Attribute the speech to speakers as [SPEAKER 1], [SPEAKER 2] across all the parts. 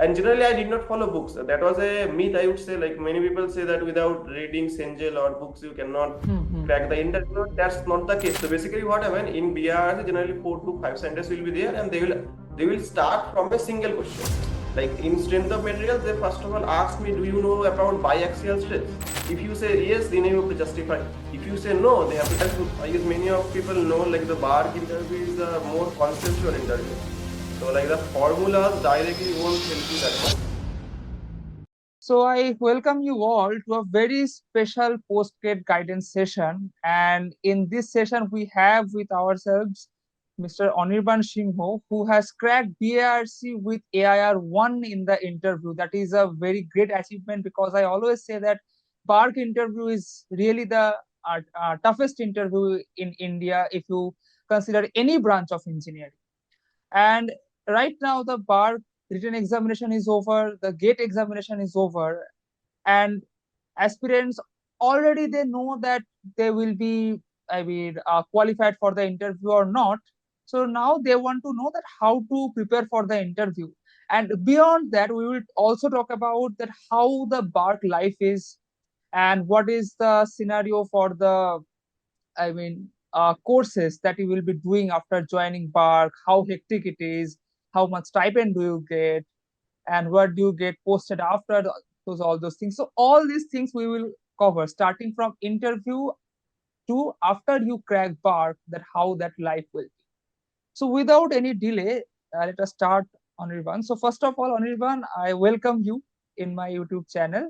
[SPEAKER 1] And generally, I did not follow books. That was a myth, I would say. Like many people say that without reading Angel or books, you cannot crack the interview. That's not the case. So basically, what happened in BRC, generally 4 to 5 centers will be there, and they will start from a single question. Like in strength of materials, they first of all ask me, "Do you know about biaxial stress?" If you say yes, then you have to justify. If you say no, they have to. I guess many of people know like the BARC interview is a more conceptual interview. So like the formulas directly won't help you that much.
[SPEAKER 2] So I welcome you all to a very special post-grad guidance session. And in this session, we have with ourselves Mr. Anirban Singho, who has cracked BARC with AIR 1 in the interview. That is a very great achievement because I always say that BARC interview is really the toughest interview in India if you consider any branch of engineering. And right now, the bar written examination is over, the gate examination is over, and aspirants already they know that they will be, qualified for the interview or not. So now they want to know that how to prepare for the interview. And beyond that, we will also talk about that how the BARC life is and what is the scenario for the courses that you will be doing after joining BARC, how hectic it is, how much stipend do you get, and what do you get posted after those all those things. So all these things we will cover, starting from interview to after you crack BARC, that how that life will be. So without any delay, let us start, Anirban. So first of all, Anirban, I welcome you in my YouTube channel.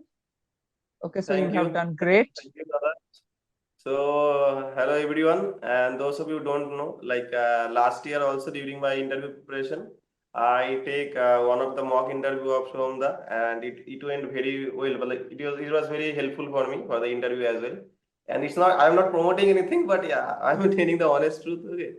[SPEAKER 2] Okay, so you
[SPEAKER 1] Thank
[SPEAKER 2] have
[SPEAKER 1] you.
[SPEAKER 2] done great.
[SPEAKER 1] Thank you, brother. So, hello everyone, and those of you who don't know, like last year also during my interview preparation, I take one of the mock interview of Somda, and it went very well. But like, it was very helpful for me for the interview as well. And it's not I'm not promoting anything, but yeah, I'm telling the honest truth. Okay.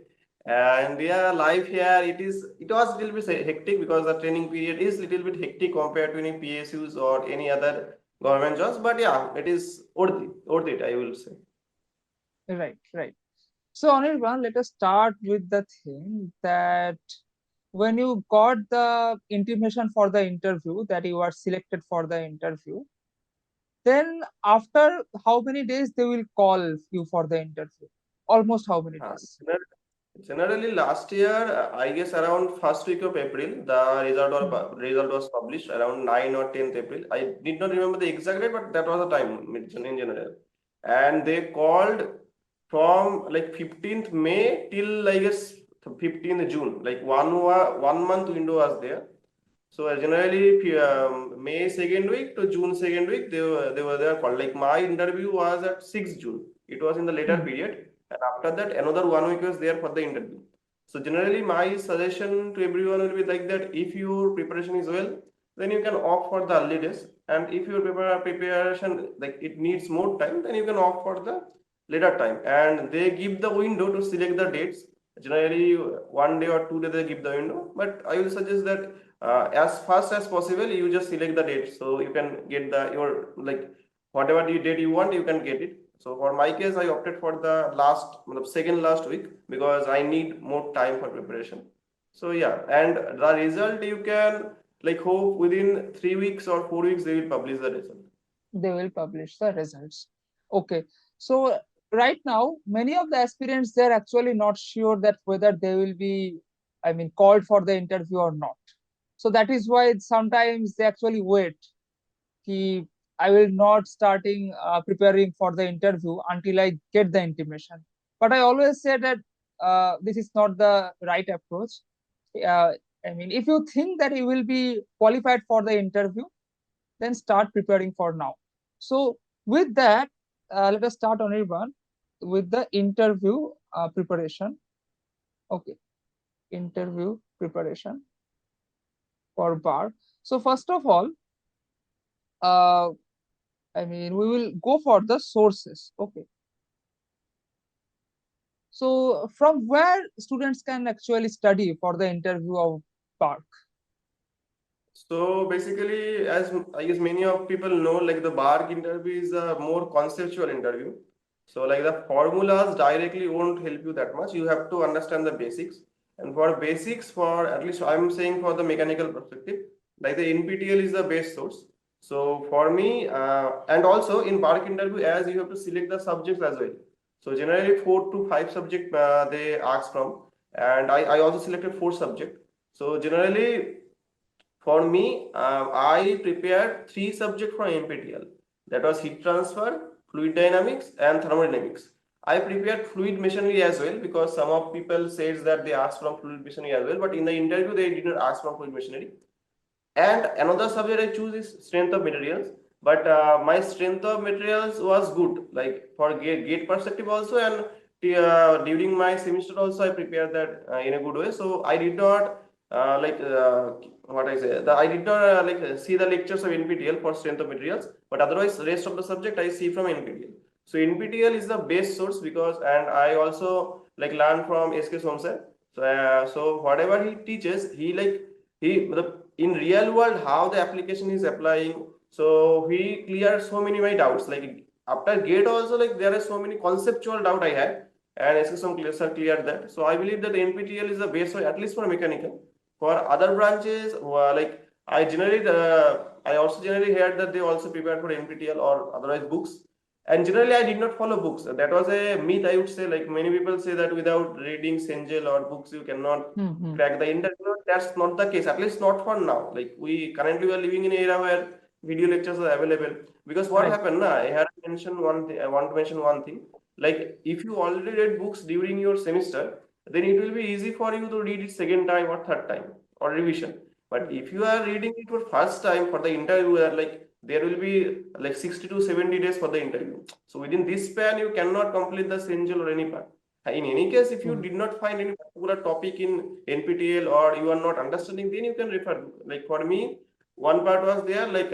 [SPEAKER 1] And yeah, life here it was a little bit hectic because the training period is a little bit hectic compared to any PSUs or any other government jobs. But yeah, it is worth it, I will say.
[SPEAKER 2] Right, right. So, Anirban, let us start with the thing that when you got the intimation for the interview that you are selected for the interview, then after how many days they will call you for the interview? Almost how many
[SPEAKER 1] Uh,
[SPEAKER 2] days?
[SPEAKER 1] Generally, last year, I guess around first week of April, the result was published around 9 or 10th April. I did not remember the exact date, but that was the time in general. And they called from like 15th May till I guess 15th June, like one month window was there. So generally, May second week to June second week, they were there called. Like my interview was at 6th June. It was in the later
[SPEAKER 2] Hmm.
[SPEAKER 1] period, and after that, another 1 week was there for the interview. So generally, my suggestion to everyone will be like that: if your preparation is well, then you can opt for the early days, and if your preparation like it needs more time, then you can opt for the later time. And they give the window to select the dates. Generally, 1 day or 2 days they give the window, but I will suggest that as fast as possible you just select the date so you can get your like whatever the date you want you can get it. So for my case I opted for the second last week because I need more time for preparation. So yeah, and the result you can like hope within 3 weeks or 4 weeks they will publish the result.
[SPEAKER 2] They will publish the results. Okay. So right now, many of the aspirants they're actually not sure that whether they will be, called for the interview or not. So that is why sometimes they actually wait. Ki, I will not starting preparing for the interview until I get the intimation. But I always say that this is not the right approach. Uh, if you think that you will be qualified for the interview, then start preparing for now. So with that, let us start on Irvan with the interview preparation. Okay, interview preparation for bar. So first of all, uh, we will go for the sources. Okay. So from where students can actually study for the interview of BARC?
[SPEAKER 1] So basically, as I guess many of people know, like the BARC interview is a more conceptual interview. So like the formulas directly won't help you that much. You have to understand the basics. And for basics, for at least I'm saying for the mechanical perspective. Like the NPTEL is the best source. So for me, and also in BARC interview, as you have to select the subjects as well. So generally 4 to 5 subject they ask from, and I also selected 4 subject. So generally for me, I prepared 3 subjects for NPTEL. That was heat transfer, fluid dynamics, and thermodynamics. I prepared fluid machinery as well because some of people says that they asked from fluid machinery as well, but in the interview they did not ask from fluid machinery. And another subject I choose is strength of materials. But my strength of materials was good, like for gate perspective also, and during my semester also I prepared that in a good way. So I did not what I say. I did not see the lectures of NPTEL for strength of materials, but otherwise rest of the subject I see from NPTEL. So NPTEL is the best source because, and I also like learn from SK Somsai. So whatever he teaches, in real world how the application is applying. So he cleared so many my doubts. Like after gate also, like there are so many conceptual doubt I had, and SK sir cleared that. So I believe that NPTEL is the best way, at least for mechanical. For other branches, I also generally heard that they also prepared for NPTEL or otherwise books. And generally, I did not follow books. That was a myth, I would say. Like many people say that without reading Sengel or books, you cannot
[SPEAKER 2] Hmm.
[SPEAKER 1] crack the interview. That's not the case, at least not for now. Like we currently are living in an era where video lectures are available. Because what
[SPEAKER 2] Right.
[SPEAKER 1] happened now, I had mentioned one thing. I want to mention one thing. Like if you already read books during your semester, then it will be easy for you to read it second time or third time or revision. But if you are reading it for first time for the interview, like there will be like 60 to 70 days for the interview. So within this span, you cannot complete the Sengel or any part. In any case, if you
[SPEAKER 2] Hmm.
[SPEAKER 1] did not find any particular topic in NPTEL or you are not understanding, then you can refer. Like for me, one part was there like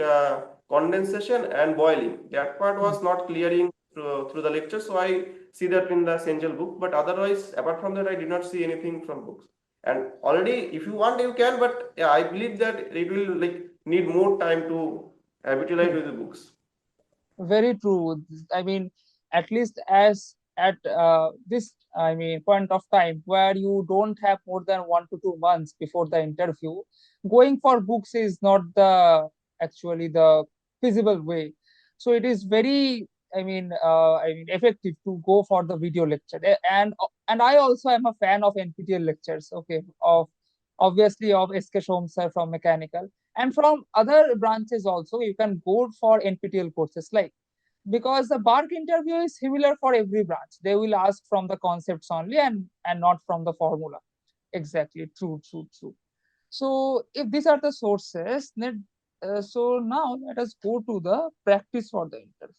[SPEAKER 1] condensation and boiling. That part
[SPEAKER 2] Hmm.
[SPEAKER 1] was not clearing through the lecture, so I see that in the Sengel book. But otherwise, apart from that, I did not see anything from books. And already, if you want, you can. But yeah, I believe that it will like need more time to habitualize
[SPEAKER 2] Hmm.
[SPEAKER 1] with the books.
[SPEAKER 2] Very true. I mean, at least as at this, I mean, point of time where you don't have more than 1 to 2 months before the interview, going for books is not the actually the feasible way. So it is very, I mean, effective to go for the video lecture. And I also am a fan of NPTEL lectures. Okay, of obviously of SK Shom sir from mechanical and from other branches also. You can go for NPTEL courses like because the BARC interview is similar for every branch. They will ask from the concepts only and not from the formula. Exactly. True, true, true. So if these are the sources, then so now let us go to the practice for the interview.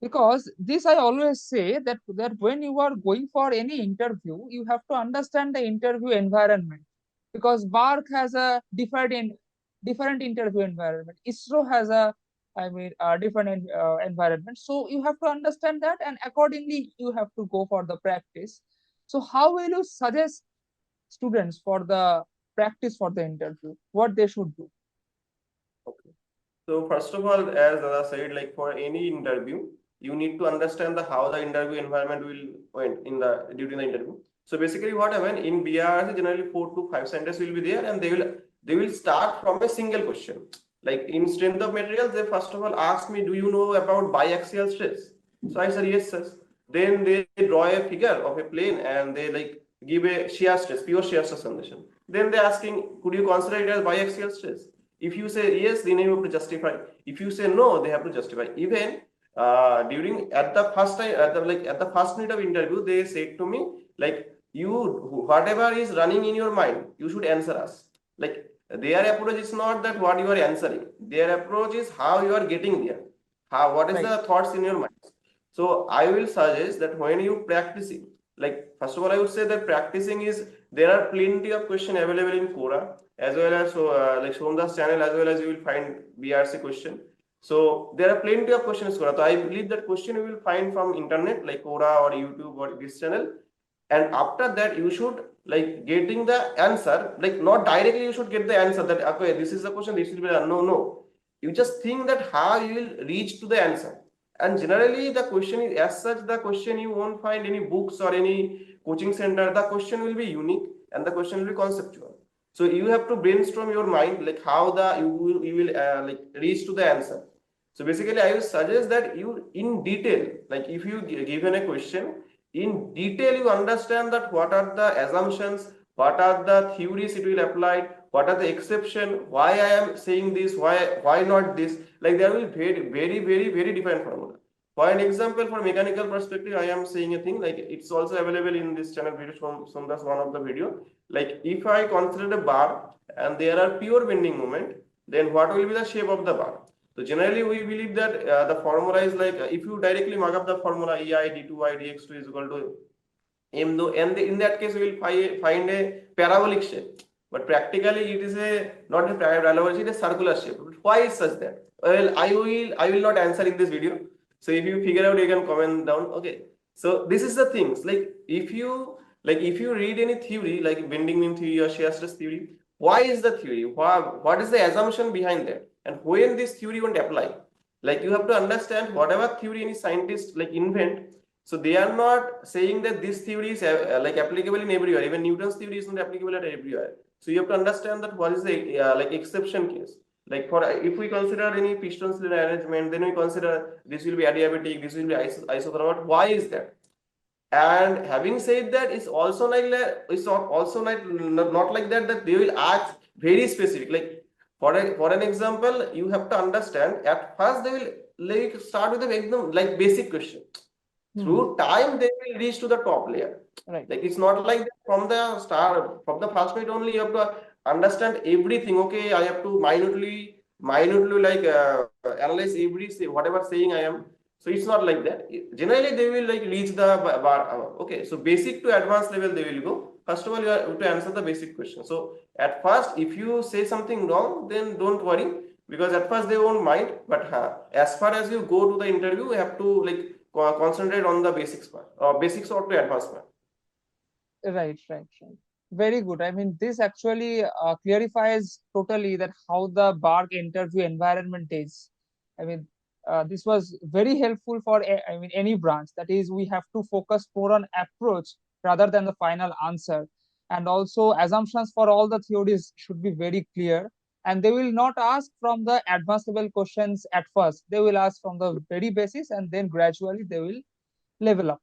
[SPEAKER 2] Because this I always say that when you are going for any interview, you have to understand the interview environment. Because BARC has a different interview environment. ISRO has a different environment. So you have to understand that, and accordingly you have to go for the practice. So how will you suggest students for the practice for the interview? What they should do?
[SPEAKER 1] Okay. So first of all, as Dada said, like for any interview, you need to understand the how the interview environment will went in the during the interview. So basically, what happened in BRC, generally 4 to 5 centers will be there, and they will start from a single question. Like in strength of materials, they first of all asked me, "Do you know about biaxial stress?" So I said, "Yes, sir." Then they draw a figure of a plane and they like give a shear stress, pure shear stress condition. Then they're asking, "Could you consider it as biaxial stress?" If you say yes, then you have to justify. If you say no, they have to justify. Even during at the first time at the first minute of interview, they said to me like, you whatever is running in your mind, you should answer us. Like their approach is not that what you are answering. Their approach is how you are getting there. How what is
[SPEAKER 2] Right.
[SPEAKER 1] the thoughts in your mind. So I will suggest that when you practicing, like first of all, I would say that practicing is there are plenty of question available in Quora as well as like Somdas channel as well as you will find BRC question. So there are plenty of questions Quora. So I believe that question you will find from internet like Quora or YouTube or this channel. And after that you should like getting the answer, like not directly you should get the answer that okay, this is the question, this will be no, no. You just think that how you will reach to the answer. And generally the question is as such, the question you won't find any books or any coaching center. The question will be unique and the question will be conceptual. So you have to brainstorm your mind, like how you will like reach to the answer. So basically, I would suggest that you in detail, like if you given a question, in detail you understand that what are the assumptions, what are the theories it will apply, what are the exception, why I am saying this, why not this. Like there will be very different formula. For an example, for mechanical perspective, I am saying a thing like it's also available in this channel video from that's one of the video. Like if I consider a bar and there are pure bending moment, then what will be the shape of the bar? So generally we believe that the formula is like if you directly mark up the formula EI d2y dx2 is equal to m though, and in that case we will find a parabolic shape. But practically it is a not a parabolic, it is a circular shape. Why is such that? Well, I will not answer in this video. So if you figure out, you can comment down. Okay. So this is the things like if you read any theory like bending beam theory or shear stress theory, why is the theory? What is the assumption behind that? And when this theory won't apply, like you have to understand whatever theory any scientist like invent. So they are not saying that this theory is like applicable in everywhere. Even Newton's theory is not applicable at everywhere. So you have to understand that what is the like exception case. Like for if we consider any piston cylinder arrangement, then we consider this will be adiabatic, this will be isothermal. Why is that? And having said that, it's also like that, it's not also not like that that they will ask very specific. Like for an example, you have to understand at first they will like start with a like basic question. Through time they will reach to the top layer.
[SPEAKER 2] Right.
[SPEAKER 1] Like it's not like that from the start, from the first minute only you have to understand everything. Okay, I have to minutely like analyze every say whatever saying I am. So it's not like that. Generally they will like reach the bar. Okay, so basic to advanced level they will go. First of all, you have to answer the basic question. So at first, if you say something wrong, then don't worry, because at first they won't mind. But as far as you go to the interview, you have to like concentrate on the basics part, or basics or to advanced part.
[SPEAKER 2] Right. Very good. I mean, this actually clarifies totally that how the BARC interview environment is. I mean, this was very helpful for I mean any branch. That is, we have to focus more on approach rather than the final answer, and also assumptions for all the theories should be very clear. And they will not ask from the advanced level questions at first. They will ask from the very basis, and then gradually they will level up.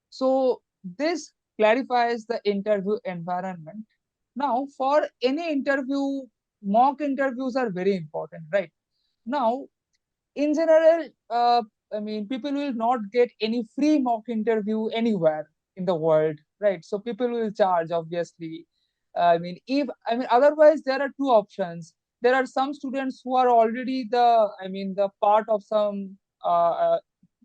[SPEAKER 2] So this clarifies the interview environment. Now, for any interview, mock interviews are very important, right? Now, in general, I mean, people will not get any free mock interview anywhere in the world, right? So people will charge, obviously. Otherwise, there are two options. There are some students who are already the part of some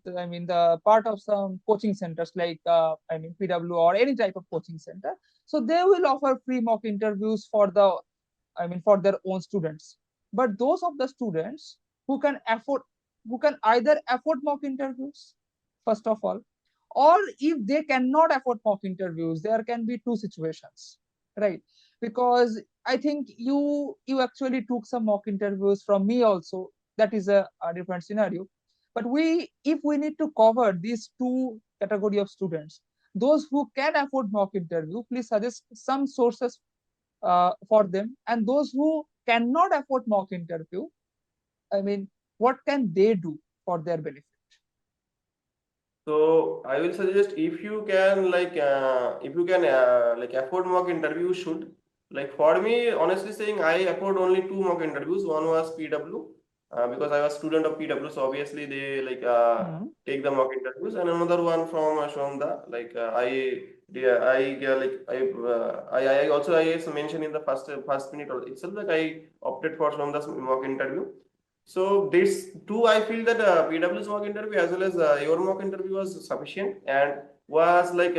[SPEAKER 2] the part of some coaching centers like PW or any type of coaching center. So they will offer free mock interviews for for their own students. But those of the students who can afford, who can either afford mock interviews, first of all, or if they cannot afford mock interviews, there can be two situations, right? Because I think you actually took some mock interviews from me also. That is a different scenario. But if we need to cover these two category of students, those who can afford mock interview, please suggest some sources for them. And those who cannot afford mock interview, I mean, what can they do for their benefit?
[SPEAKER 1] So I will suggest if you can like afford mock interview, you should. Like for me, honestly saying, I afford only two mock interviews. One was PW because I was student of PW, so obviously they like take the mock interviews, and another one from Shonda. Like I also I mentioned in the first minute itself that I opted for Shonda's mock interview. So this two, I feel that PW's mock interview as well as your mock interview was sufficient and was like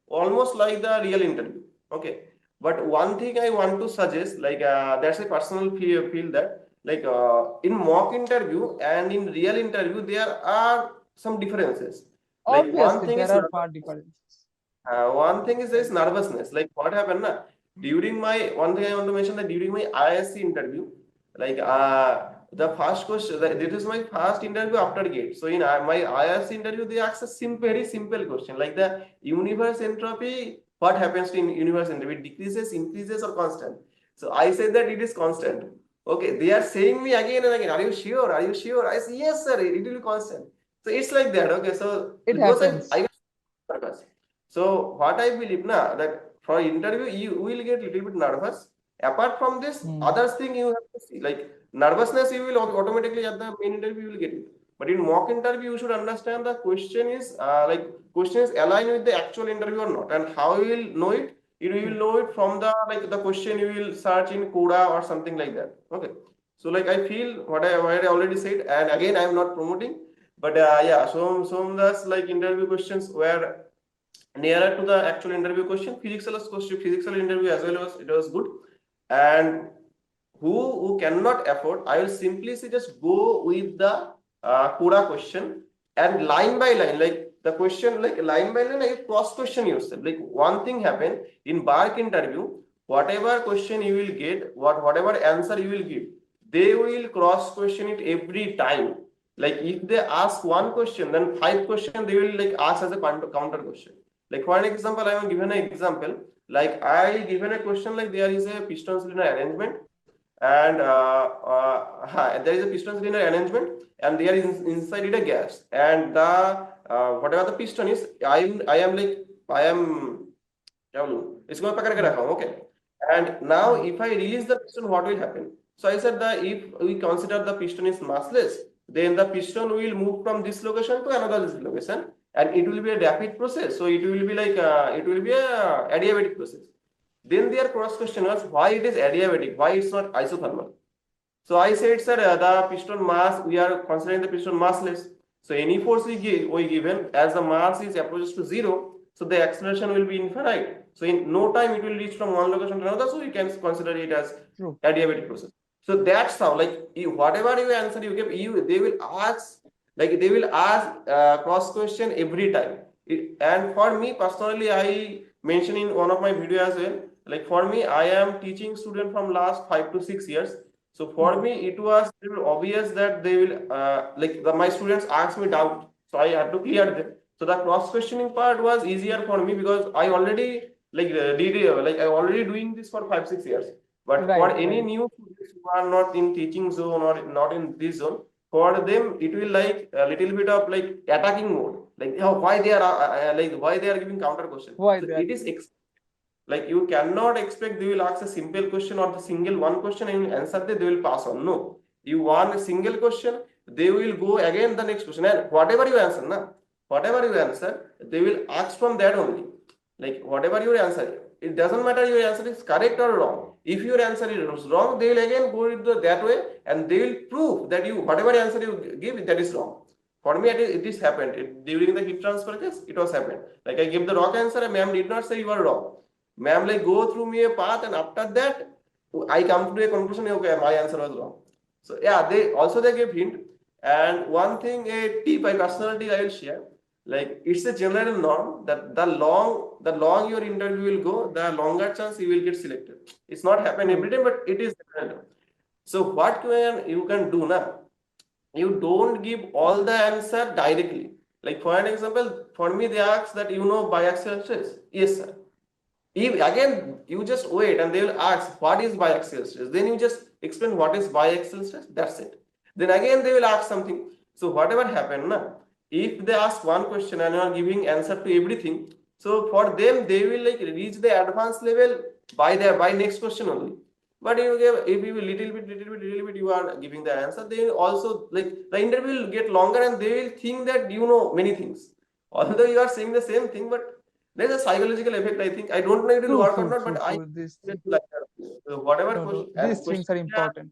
[SPEAKER 1] almost like the real interview. Okay, but one thing I want to suggest, like that's a personal feel that like in mock interview and in real interview there are some differences. Like one
[SPEAKER 2] Obviously,
[SPEAKER 1] thing
[SPEAKER 2] there
[SPEAKER 1] is
[SPEAKER 2] are far differences.
[SPEAKER 1] one thing is there is
[SPEAKER 2] Right.
[SPEAKER 1] nervousness. Like what happened na? During my one thing I want to mention that during my IISc interview, like the first question, this is my first interview after GATE. So in my IISc interview, they asked a very simple question like the universe entropy what happens to in universe interview? It decreases, increases, or constant? So I said that it is constant. Okay, they are saying me again and again, are you sure? Are you sure? I say, yes, sir, it will be constant. So it's like that. Okay, so
[SPEAKER 2] It
[SPEAKER 1] because
[SPEAKER 2] happens.
[SPEAKER 1] I nervous. So what I believe now that for interview you will get little bit nervous. Apart from this, other thing you have to see, like nervousness you will automatically at the main interview you will get it. But in mock interview, you should understand the question is like questions align with the actual interview or not, and how you will know it. You will know it from the like the question you will search in Coda or something like that. Okay. So like I feel what I already said, and again I am not promoting, but yeah, so that's like interview questions were nearer to the actual interview question. Physical interview as well as it was good, and who cannot afford, I will simply say just go with the Coda question and line by line, like the question, like line by line, you cross question yourself. Like one thing happened in BARC interview, whatever question you will get, whatever answer you will give, they will cross question it every time. Like if they ask one question, then 5 questions they will like ask as a counter question. Like for an example, I am given an example. Like I given a question like there is a piston cylinder arrangement, and there is a piston cylinder arrangement, and there is inside it a gas, and the whatever the piston is, क्या बोलूं, इसको मैं पकड़ के रखा हूँ, okay. And now if I release the piston, what will happen? So I said that if we consider the piston is massless, then the piston will move from this location to another this location, and it will be a rapid process. So it will be like it will be a adiabatic process. Then their cross question was why it is adiabatic, why it's not isothermal. So I said, sir, the piston mass, we are considering the piston massless. So any force we given as the mass is approaches to zero, so the acceleration will be infinite. So in no time it will reach from one location to another. So you can consider it as adiabatic process. So that's how, like, whatever you answer you give, they will ask, like they will ask cross question every time. And for me personally, I mentioned in one of my video as well. Like for me, I am teaching student from last 5 to 6 years. So for me, it was obvious that they will my students asked me doubt, so I had to clear them. So the cross questioning part was easier for me because I already I already doing this for 5 6 years. But for any new students who are not in teaching zone or not in this zone, for them it will like a little bit of like attacking mode, like why they are why they are giving counter question.
[SPEAKER 2] Why
[SPEAKER 1] So
[SPEAKER 2] that?
[SPEAKER 1] it is like you cannot expect they will ask a simple question or the single one question and you answer they will pass on. No, you want a single question, they will go again the next question, and whatever you answer, whatever you answer, they will ask from that only. Like whatever your answer, it doesn't matter your answer is correct or wrong. If your answer is wrong, they will again go with that way, and they will prove that you whatever answer you give that is wrong. For me, it is happened during the heat transfer case. It was happened. Like I gave the wrong answer, and ma'am did not say you are wrong. Ma'am like go through me a path, and after that I come to a conclusion, okay, my answer was wrong. So yeah, they gave hint. And one thing, a tip I personally I will share, like it's a general norm that the long your interview will go, the longer chance you will get selected. It's not happen every day, but it is general. So what you can do now, you don't give all the answer directly. Like for an example, for me they ask that biaxial stress. Yes, sir. If again you just wait and they will ask what is biaxial stress, then you just explain what is biaxial stress, that's it. Then again they will ask something. So whatever happened now, if they ask one question and you are giving answer to everything, so for them they will like reach the advanced level by next question only. But if you little bit you are giving the answer, they will also like the interview will get longer and they will think that you know many things, although you are saying the same thing. But there's a psychological effect, I think. I don't know if it will work or not, but I
[SPEAKER 2] True.
[SPEAKER 1] just like that. Whatever
[SPEAKER 2] These things are
[SPEAKER 1] question they are
[SPEAKER 2] important.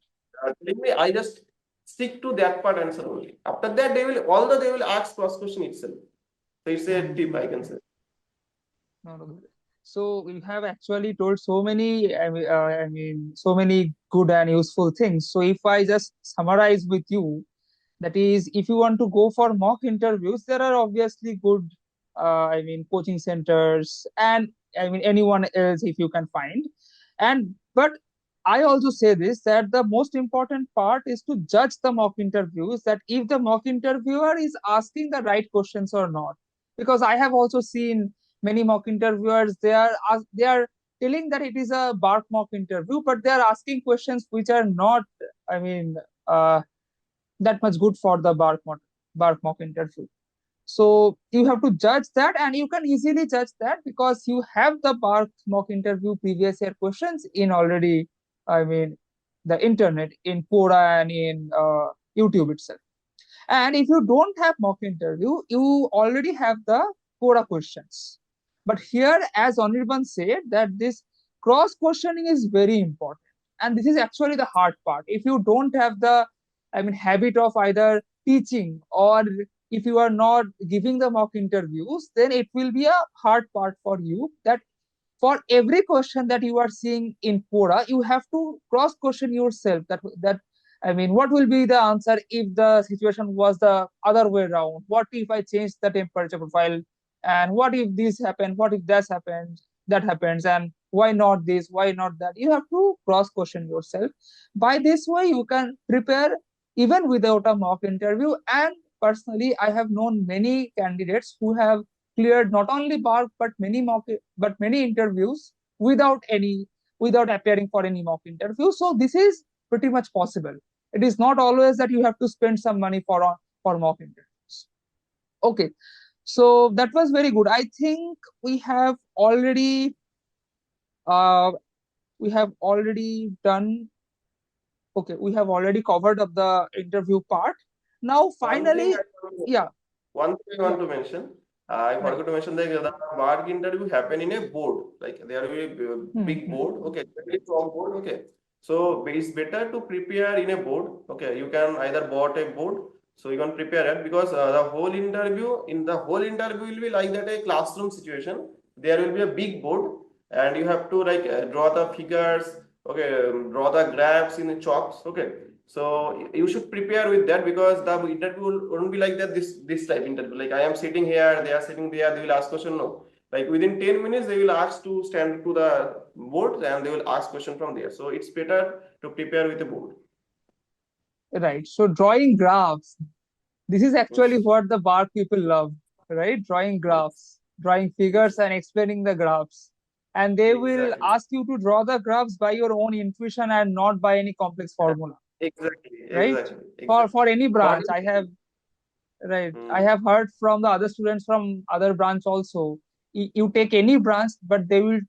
[SPEAKER 1] telling me, I just stick to that part answer only. After that, although they will ask cross question itself. So it's a tip I can say.
[SPEAKER 2] No. So you have actually told so many, so many good and useful things. So if I just summarize with you, that is, if you want to go for mock interviews, there are obviously good, coaching centers, and anyone else if you can find. And but I also say this, that the most important part is to judge the mock interviews, that if the mock interviewer is asking the right questions or not. Because I have also seen many mock interviewers, they are telling that it is a BARC mock interview, but they are asking questions which are not, I mean, that much good for the BARC mock interview. So you have to judge that, and you can easily judge that because you have the BARC mock interview previous year questions in already, I mean, the internet, in Quora and in YouTube itself. And if you don't have mock interview, you already have the Quora questions. But here, as Anirban said, that this cross questioning is very important. And this is actually the hard part. If you don't have the, I mean, habit of either teaching, or if you are not giving the mock interviews, then it will be a hard part for you, that for every question that you are seeing in Quora, you have to cross question yourself, that I mean, what will be the answer if the situation was the other way around? What if I change the temperature profile? And what if this happens? What if that happens? And why not this? Why not that? You have to cross question yourself. By this way, you can prepare even without a mock interview. And personally, I have known many candidates who have cleared not only BARC but many interviews without appearing for any mock interview. So this is pretty much possible. It is not always that you have to spend some money for mock interviews. Okay, so that was very good. I think we have already done. Okay, we have already covered up the interview part. Now, finally, yeah,
[SPEAKER 1] One thing I want to mention, I
[SPEAKER 2] right.
[SPEAKER 1] forgot to mention that the BARC interview happen in a board, like there will be a big board, okay, very strong board, okay. So it's better to prepare in a board, okay. You can either bought a board, so you can prepare it, because the whole interview will be like that, a classroom situation. There will be a big board, and you have to like draw the figures, okay, draw the graphs in the chalks, okay. So you should prepare with that, because the interview won't be like that, this type interview. Like I am sitting here, they are sitting there, they will ask question. No. Like within 10 minutes, they will ask to stand to the board and they will ask question from there. So it's better to prepare with a board.
[SPEAKER 2] Right. So drawing graphs. This is actually what the BARC people love, right? Drawing graphs, drawing figures and explaining the graphs. And they will
[SPEAKER 1] Exactly.
[SPEAKER 2] ask you to draw the graphs by your own intuition and not by any complex formula,
[SPEAKER 1] Exactly.
[SPEAKER 2] right?
[SPEAKER 1] Exactly.
[SPEAKER 2] For
[SPEAKER 1] Exactly.
[SPEAKER 2] any
[SPEAKER 1] What
[SPEAKER 2] branch,
[SPEAKER 1] is
[SPEAKER 2] I
[SPEAKER 1] Hmm.
[SPEAKER 2] have heard from the other students from other branch also. You take any branch, but they will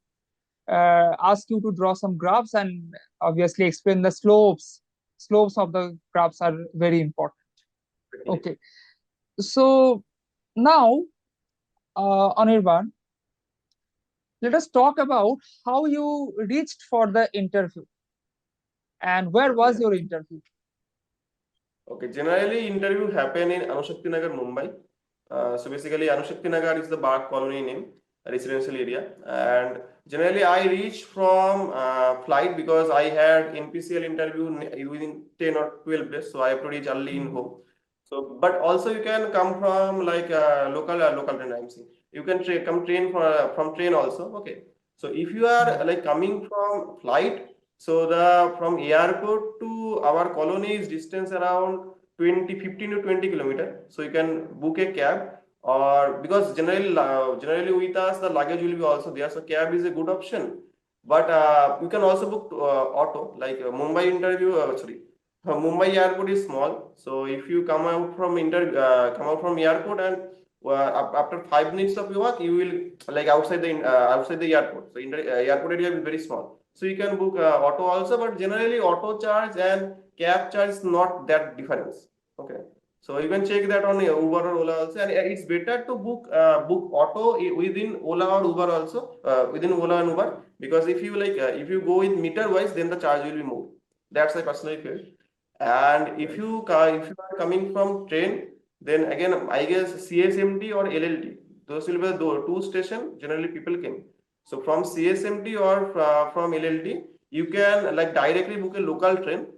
[SPEAKER 2] ask you to draw some graphs and obviously explain the slopes. Slopes of the graphs are very important. Okay. So now, Anirban, let us talk about how you reached for the interview and where was
[SPEAKER 1] Okay.
[SPEAKER 2] your interview?
[SPEAKER 1] Okay, generally interview happen in Anushakti Nagar, Mumbai. So basically Anushakti Nagar is the BARC colony name, a residential area. And generally I reached from flight, because I had NPCL interview within 10 or 12 days. So I have to reach early in home. So, but also you can come from like local train, I'm saying. You can come train from train also. Okay. So if you are like coming from flight, so the from airport to our colony is distance around 15 to 20 kilometer. So you can book a cab, or because generally with us the luggage will be also there. So cab is a good option. But you can also book auto, like Mumbai interview. Mumbai airport is small. So if you come out from airport, and after 5 minutes of your work, you will like outside the airport. So airport area is very small. So you can book auto also, but generally auto charge and cab charge is not that difference. Okay. So you can check that on Uber or Ola also, and it's better to book auto within Ola or Uber also, within Ola and Uber, because if you go with meter wise, then the charge will be more. That's I personally feel. And if you are coming from train, then again I guess CSMT or LLT, those will be the two station generally people came. So from CSMT or from LLT, you can like directly book a local train.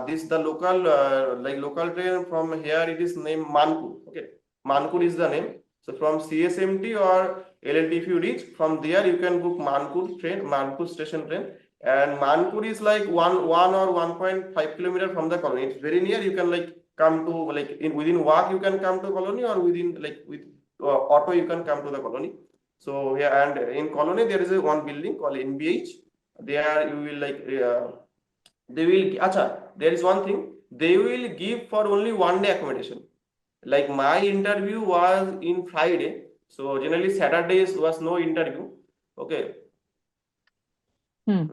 [SPEAKER 1] This the local local train from here, it is named Mankur. Okay, Mankur is the name. So from CSMT or LLT, if you reach from there, you can book Mankur train, Mankur station train. And Mankur is like one or 1.5 kilometer from the colony. It's very near. You can like come to like in within walk you can come to colony, or within like with auto you can come to the colony. So yeah, and in Colony there is a one building called NBH. There you will like they will. Acha, there is one thing they will give for only 1 day accommodation. Like my interview was in Friday, so generally Saturdays was no interview. Okay,
[SPEAKER 2] Hmm.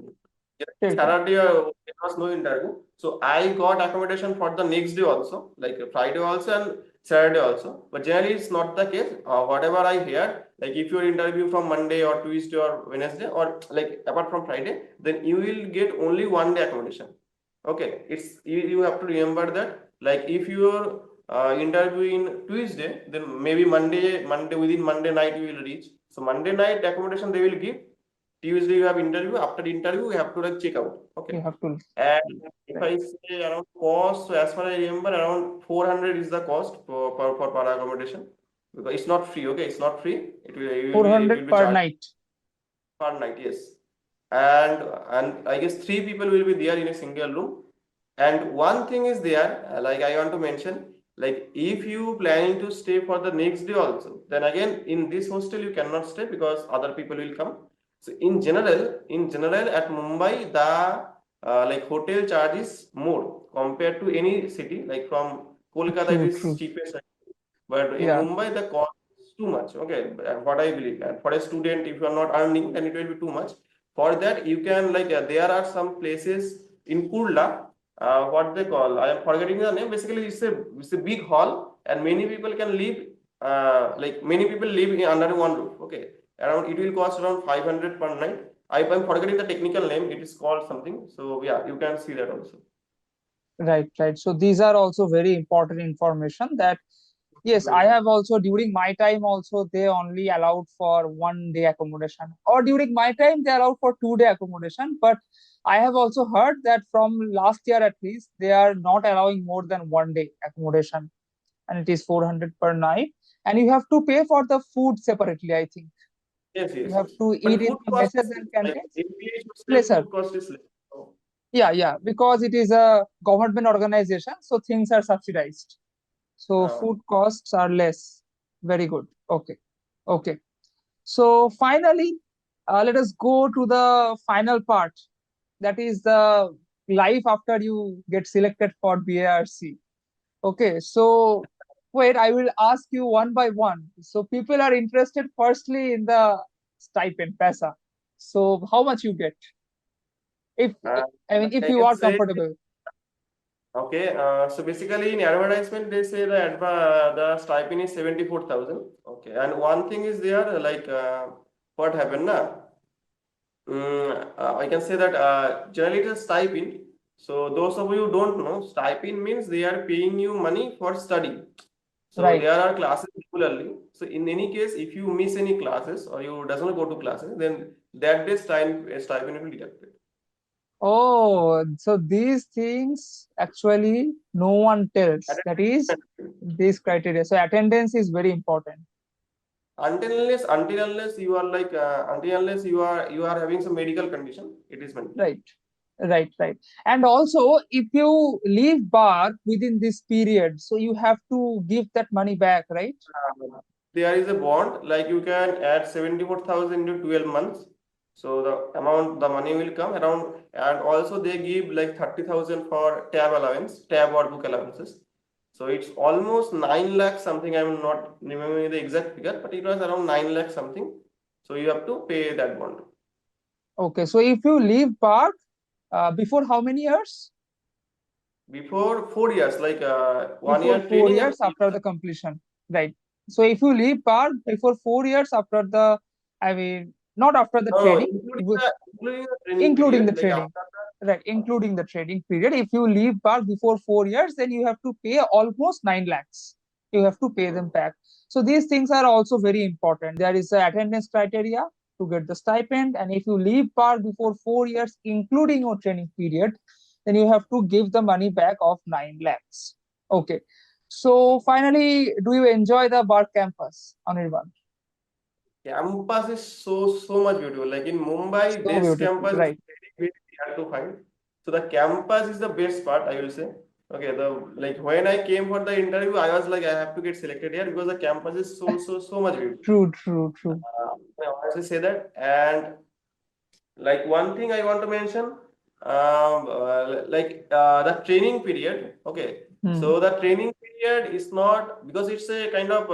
[SPEAKER 2] Great.
[SPEAKER 1] Saturday there was no interview. So I got accommodation for the next day also, like Friday also and Saturday also. But generally it's not the case. Whatever I hear, like if you interview from Monday or Tuesday or Wednesday or like apart from Friday, then you will get only 1 day accommodation. Okay, you have to remember that. Like if your interview in Tuesday, then maybe Monday within Monday night you will reach. So Monday night accommodation they will give. Tuesday you have interview. After the interview, you have to like check out. Okay.
[SPEAKER 2] You have to.
[SPEAKER 1] And if
[SPEAKER 2] Right.
[SPEAKER 1] I say around cost, so as far as I remember, around 400 is the cost for per accommodation because it's not free. Okay, it's not free. It
[SPEAKER 2] 400
[SPEAKER 1] will be
[SPEAKER 2] per
[SPEAKER 1] charged
[SPEAKER 2] night.
[SPEAKER 1] per night. Yes, and I guess three people will be there in a single room. And one thing is there, like I want to mention, like if you planning to stay for the next day also, then again in this hostel you cannot stay because other people will come. So in general at Mumbai the like hotel charge is more compared to any city. Like from Kolkata it
[SPEAKER 2] True,
[SPEAKER 1] is
[SPEAKER 2] true.
[SPEAKER 1] cheapest, but in
[SPEAKER 2] Yeah,
[SPEAKER 1] Mumbai the cost is too much. Okay, what I believe, and for a student if you are not earning, then it will be too much. For that you can like there are some places in Kurla, what they call, I am forgetting the name. Basically it's a big hall and many people can live, like many people live in under one roof. Okay, around it will cost around 500 per night. I'm forgetting the technical name, it is called something. So yeah, you can see that also.
[SPEAKER 2] right, right. So these are also very important information that yes, I
[SPEAKER 1] Mhm.
[SPEAKER 2] have also during my time also they only allowed for 1 day accommodation, or during my time they allowed for 2 day accommodation. But I have also heard that from last year at least they are not allowing more than 1 day accommodation, and it is 400 per night, and you have to pay for the food separately. I think
[SPEAKER 1] Yes,
[SPEAKER 2] you
[SPEAKER 1] yes,
[SPEAKER 2] have
[SPEAKER 1] yes.
[SPEAKER 2] to
[SPEAKER 1] But
[SPEAKER 2] eat in
[SPEAKER 1] food
[SPEAKER 2] the
[SPEAKER 1] cost
[SPEAKER 2] messes
[SPEAKER 1] is
[SPEAKER 2] and
[SPEAKER 1] like
[SPEAKER 2] canteens
[SPEAKER 1] MBA should say
[SPEAKER 2] lesser.
[SPEAKER 1] food cost is less. So,
[SPEAKER 2] Yeah, yeah, because it is a government organization, so things are subsidized. So
[SPEAKER 1] uh,
[SPEAKER 2] food costs are less. Very good. Okay. Okay. So finally, let us go to the final part. That is the life after you get selected for BARC. Okay. So wait, I will ask you one by one. So people are interested firstly in the stipend, PESA. So how much you get? If
[SPEAKER 1] uh,
[SPEAKER 2] I mean, if
[SPEAKER 1] I
[SPEAKER 2] you
[SPEAKER 1] can
[SPEAKER 2] are
[SPEAKER 1] say,
[SPEAKER 2] comfortable,
[SPEAKER 1] okay, so basically in advertisement they say the stipend is 74,000. Okay, and one thing is there like what happened now? I can say that generally it is stipend. So those of you who don't know, stipend means they are paying you money for study. So
[SPEAKER 2] right?
[SPEAKER 1] there are classes regularly. So in any case, if you miss any classes or you doesn't go to classes, then that day stipend will be deducted.
[SPEAKER 2] Oh, so these things actually no one tells. That
[SPEAKER 1] Attendance is
[SPEAKER 2] is
[SPEAKER 1] mandatory.
[SPEAKER 2] this criteria. So attendance is very important.
[SPEAKER 1] Until unless you are like until unless you are having some medical condition, it is mandatory.
[SPEAKER 2] Right, right, right. And also, if you leave bar within this period, so you have to give that money back, right?
[SPEAKER 1] There is a bond like you can add 74,000 into 12 months. So the money will come around, and also they give like 30,000 for tab allowance, tab or book allowances. So it's almost 9 lakh something. I'm not remembering the exact figure, but it was around 9 lakh something. So you have to pay that bond
[SPEAKER 2] Okay, so if you leave bar before how many years?
[SPEAKER 1] before 4 years, like one
[SPEAKER 2] Before
[SPEAKER 1] year
[SPEAKER 2] four
[SPEAKER 1] training and
[SPEAKER 2] years after the completion, right? So if you leave bar before 4 years after the, I mean, not after the
[SPEAKER 1] no,
[SPEAKER 2] training,
[SPEAKER 1] including the training
[SPEAKER 2] including the
[SPEAKER 1] period, like
[SPEAKER 2] training,
[SPEAKER 1] after
[SPEAKER 2] right? Including the training period. If you leave bar before 4 years, then you have to pay almost 9 lakhs. You have to pay them
[SPEAKER 1] that.
[SPEAKER 2] back. So these things are also very important. There is a attendance criteria to get the stipend, and if you leave bar before 4 years, including your training period, then you have to give the money back of 9 lakhs. Okay. So finally, do you enjoy the BARC campus, Anirban?
[SPEAKER 1] Campus is so much beautiful. Like in Mumbai,
[SPEAKER 2] So
[SPEAKER 1] this
[SPEAKER 2] beautiful,
[SPEAKER 1] campus is
[SPEAKER 2] right?
[SPEAKER 1] very hard to find. So the campus is the best part, I will say. Okay, when I came for the interview, I was like, I have to get selected here because the campus is so much beautiful.
[SPEAKER 2] True.
[SPEAKER 1] I honestly say that. And like one thing I want to mention, the training period. Okay, so the training period is not, because it's a kind of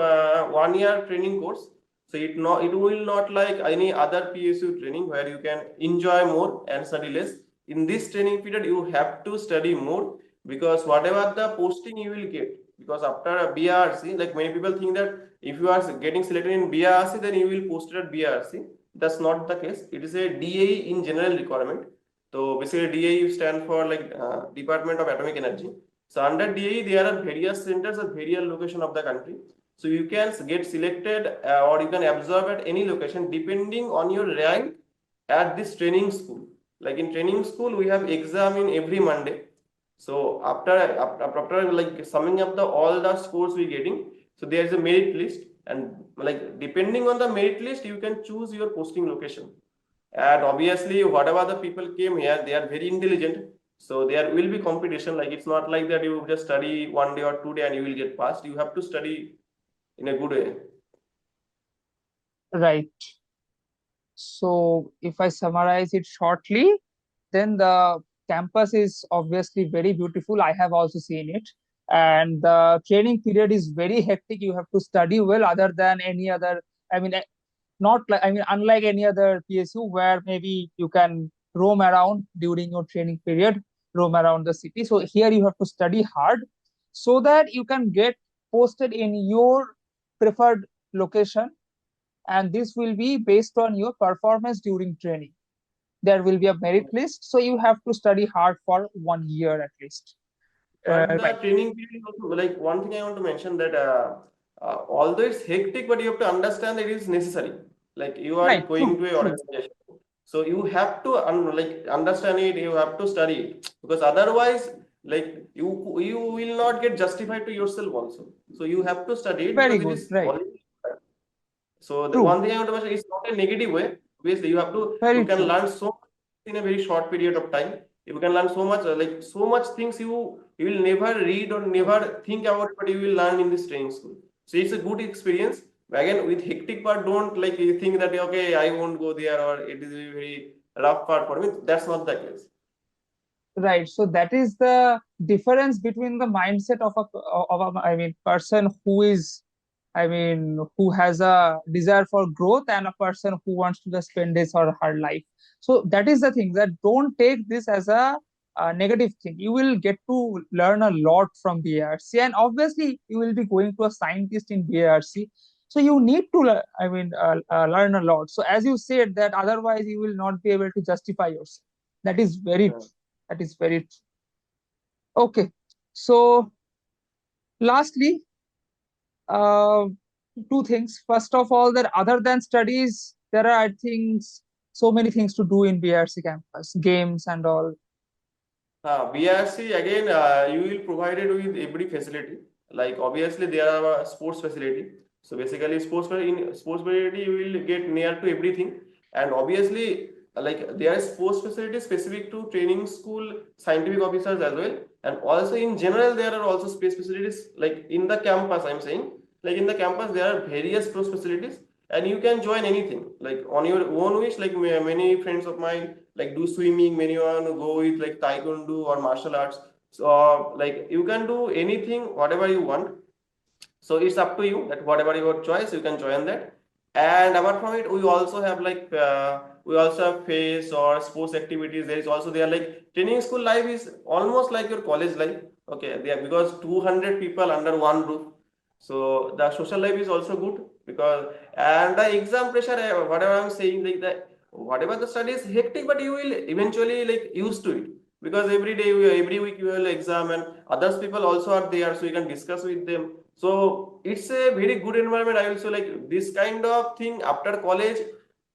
[SPEAKER 1] 1 year training course. So it will not like any other PSU training where you can enjoy more and study less. In this training period, you have to study more, because whatever the posting you will get, because after a BRC, like many people think that if you are getting selected in BRC, then you will post it at BRC. That's not the case. It is a DAE in general requirement. So basically DAE stand for like Department of Atomic Energy. So under DAE there are various centers at various location of the country. So you can get selected or you can absorb at any location depending on your rank at this training school. Like in training school we have exam in every Monday. So after like summing up the all the scores we getting, so there is a merit list, and like depending on the merit list you can choose your posting location. And obviously whatever the people came here, they are very intelligent, so there will be competition. Like it's not like that you just study 1 day or 2 day and you will get passed. You have to study in a good way.
[SPEAKER 2] Right. So if I summarize it shortly, then the campus is obviously very beautiful. I have also seen it. And the training period is very hectic. You have to study well, other than any other. I mean, not like, I mean, unlike any other PSU where maybe you can roam around during your training period, roam around the city. So here you have to study hard so that you can get posted in your preferred location, and this will be based on your performance during training. There will be a merit list, so you have to study hard for 1 year at least.
[SPEAKER 1] But the
[SPEAKER 2] Right.
[SPEAKER 1] training period also, like one thing I want to mention that although it's hectic, but you have to understand that it is necessary. Like you are
[SPEAKER 2] Right,
[SPEAKER 1] going
[SPEAKER 2] true,
[SPEAKER 1] to a
[SPEAKER 2] true.
[SPEAKER 1] organization, so you have to like understand it. You have to study it, because otherwise, like you will not get justified to yourself also. So you have to study it
[SPEAKER 2] Very
[SPEAKER 1] because it
[SPEAKER 2] good,
[SPEAKER 1] is
[SPEAKER 2] right.
[SPEAKER 1] already. So the
[SPEAKER 2] True,
[SPEAKER 1] one thing I want to mention is not a negative way. Obviously, you
[SPEAKER 2] very
[SPEAKER 1] can
[SPEAKER 2] true.
[SPEAKER 1] learn so much in a very short period of time. You can learn so much, like so much things you will never read or never think about, but you will learn in this training school. So it's a good experience. But again, with hectic part, don't like you think that okay, I won't go there or it is a very rough part for me. That's not the case.
[SPEAKER 2] Right. So that is the difference between the mindset of a I mean person who is, I mean, who has a desire for growth, and a person who wants to just spend his or her life. So that is the thing, that don't take this as a negative thing. You will get to learn a lot from BARC, and obviously you will be going to a scientist in BARC. So you need to, learn a lot. So as you said, that otherwise you will not be able to justify yourself. That is very
[SPEAKER 1] Yeah.
[SPEAKER 2] true. That is very true. Okay. So lastly, uh, two things. First of all, that other than studies, there are, I think, so many things to do in BRC campus, games and all.
[SPEAKER 1] BRC again, you will provided with every facility. Like obviously there are sports facility. So basically in sports facility you will get near to everything. And obviously like there are sports facilities specific to training school scientific officers as well. And also in general there are also space facilities like in the campus. I'm saying like in the campus there are various sports facilities, and you can join anything like on your own wish. Like many friends of mine like do swimming, many want to go with like taekwondo or martial arts. So like you can do anything whatever you want. So it's up to you that whatever your choice you can join that. And apart from it, we also have like we also have face or sports activities. There is also there like training school life is almost like your college life. Okay, there because 200 people under one roof. So the social life is also good, because and the exam pressure, whatever I'm saying, like that whatever the study is hectic, but you will eventually like used to it, because every day every week you will exam and others people also are there, so you can discuss with them. So it's a very good environment. I also like this kind of thing after college.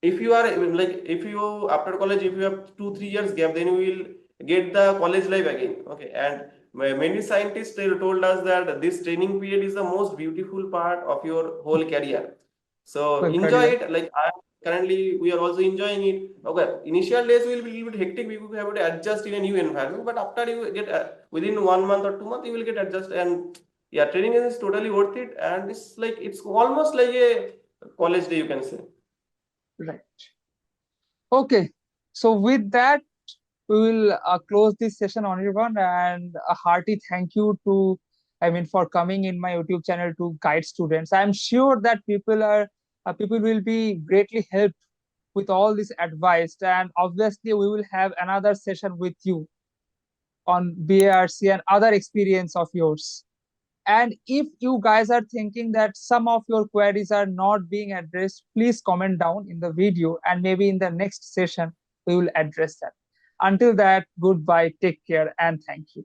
[SPEAKER 1] If you are like if you after college, if you have 2 3 years gap, then you will get the college life again. Okay, and many scientists told us that this training period is the most beautiful part of your whole career. So
[SPEAKER 2] Good
[SPEAKER 1] enjoy
[SPEAKER 2] career.
[SPEAKER 1] it. Like currently we are also enjoying it. Okay, initial days will be a little bit hectic. We will have to adjust in a new environment, but after you get within 1 month or 2 months, you will get adjusted. And yeah, training is totally worth it, and it's almost like a college day, you can say.
[SPEAKER 2] Right. Okay. So with that, we will close this session, Anirban, and a hearty thank you to, for coming in my YouTube channel to guide students. I'm sure that people will be greatly helped with all this advice, and obviously we will have another session with you on BARC and other experience of yours. And if you guys are thinking that some of your queries are not being addressed, please comment down in the video, and maybe in the next session we will address that. Until that, goodbye, take care, and thank you.